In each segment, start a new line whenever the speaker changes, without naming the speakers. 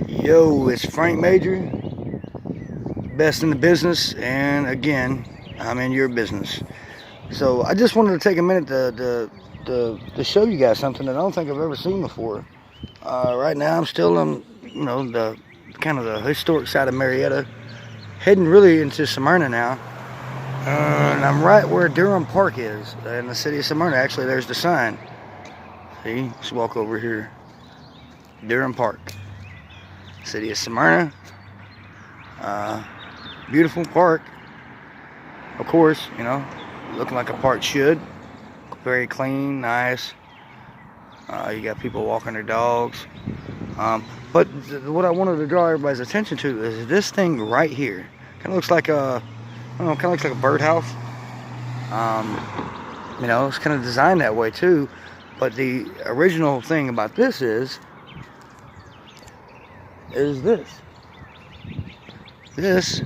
Yo, it's Frank Major, best in the business, and again, I'm in your business. So I just wanted to take a minute to show you guys something that I don't think I've ever seen before. Right now, I'm still on, the kind of the historic side of Marietta, heading really into Smyrna now. And I'm right where Durham Park is in the city of Smyrna. Actually, there's the sign. See, let's walk over here. Durham Park, city of Smyrna. Beautiful park, of course, looking like a park should. Very clean, nice. You got people walking their dogs. But what I wanted to draw everybody's attention to is this thing right here. Kind of looks like a birdhouse. It's kind of designed that way too. But the original thing about this is this. This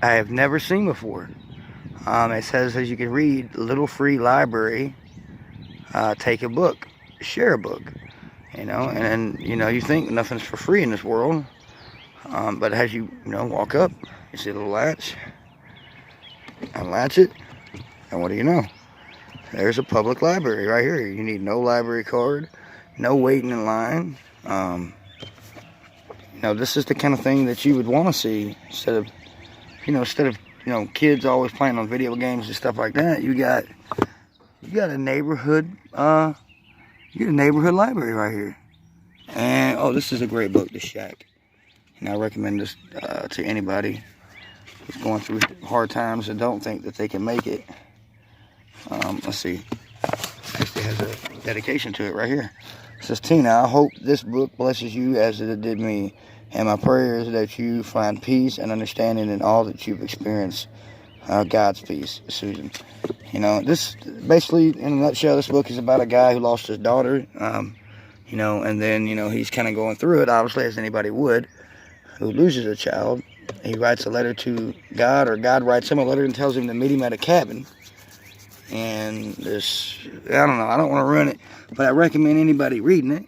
I have never seen before. It says, as you can read, little free library, take a book, share a book, and you think nothing's for free in this world, but as you walk up, you see a little latch, unlatch it, and what do you know? There's a public library right here. You need no library card, no waiting in line. This is the kind of thing that you would want to see instead of kids always playing on video games and stuff like that. You got a neighborhood library right here. And this is a great book, The Shack. And I recommend this to anybody who's going through hard times and don't think that they can make it. Let's see. Actually has a dedication to it right here. It says, Tina, I hope this book blesses you as it did me. And my prayer is that you find peace and understanding in all that you've experienced. God's peace, Susan. This basically, in a nutshell, this book is about a guy who lost his daughter. And then, he's kind of going through it, obviously, as anybody would, who loses a child. He writes a letter to God, or God writes him a letter and tells him to meet him at a cabin. And this, I don't know, I don't want to ruin it, but I recommend anybody reading it.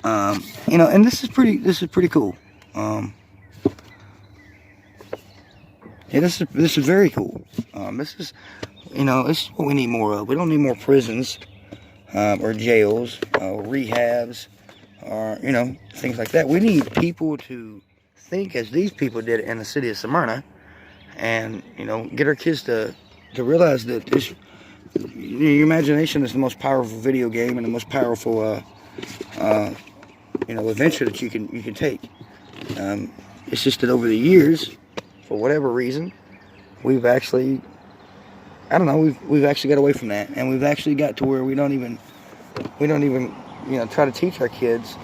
And this is pretty cool. This is very cool. This is what we need more of. We don't need more prisons, or jails, or rehabs, or, things like that. We need people to think as these people did in the city of Smyrna, and, get our kids to realize that your imagination is the most powerful video game and the most powerful, adventure that you can take. It's just that over the years, for whatever reason, we've actually got away from that, and we've actually got to where we don't even try to teach our kids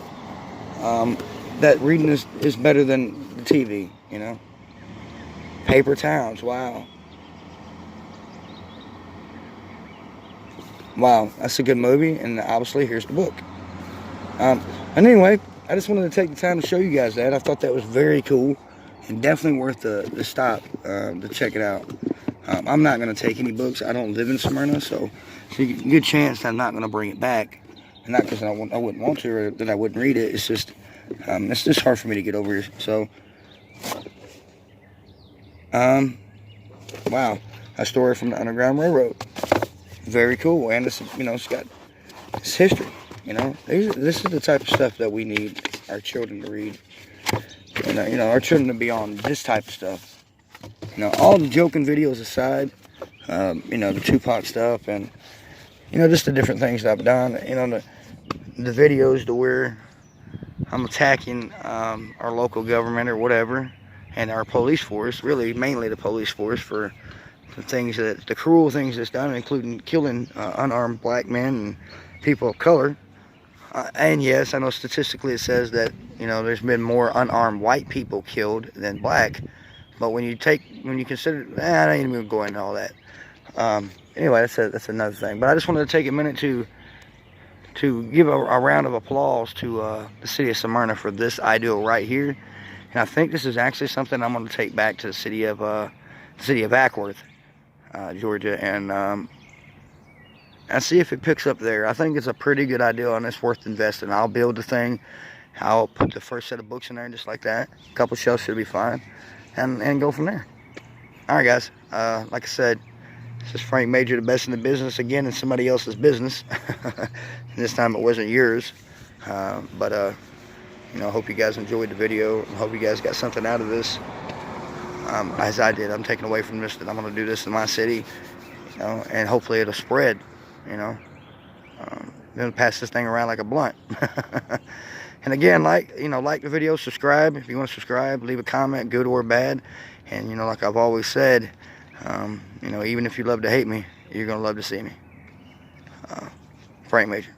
that reading is better than the TV. Paper Towns, wow, that's a good movie, and obviously here's the book. And anyway, I just wanted to take the time to show you guys that. I thought that was very cool and definitely worth the stop to check it out. I'm not going to take any books. I don't live in Smyrna, so there's a good chance that I'm not going to bring it back. And not because I wouldn't want to, or that I wouldn't read it. It's just hard for me to get over here. So, wow, a story from the Underground Railroad. Very cool, and it's history. This is the type of stuff that we need our children to read. Our children to be on this type of stuff. All the joking videos aside, the Tupac stuff, and just the different things that I've done. The videos to where I'm attacking our local government or whatever, and our police force, really mainly the police force, for the cruel things that's done, including killing unarmed black men and people of color. And yes, I know statistically it says that there's been more unarmed white people killed than black, but when you consider, I don't even go into all that. Anyway, that's another thing. But I just wanted to take a minute to give a round of applause to the city of Smyrna for this ideal right here. And I think this is actually something I'm going to take back to the city of Acworth, Georgia, and and see if it picks up there. I think it's a pretty good idea and it's worth investing. I'll build the thing. I'll put the first set of books in there just like that. A couple shelves should be fine, and go from there. All right, guys. Like I said, this is Frank Major, the best in the business, again in somebody else's business. This time it wasn't yours. But you know, I hope you guys enjoyed the video. I hope you guys got something out of this. As I did. I'm taking away from this that I'm going to do this in my city, you know, and hopefully it'll spread, you know. I'm going to pass this thing around like a blunt. And again, like the video, subscribe. If you want to subscribe, leave a comment, good or bad. And, you know, like I've always said, you know, even if you love to hate me, you're going to love to see me. Frank Major.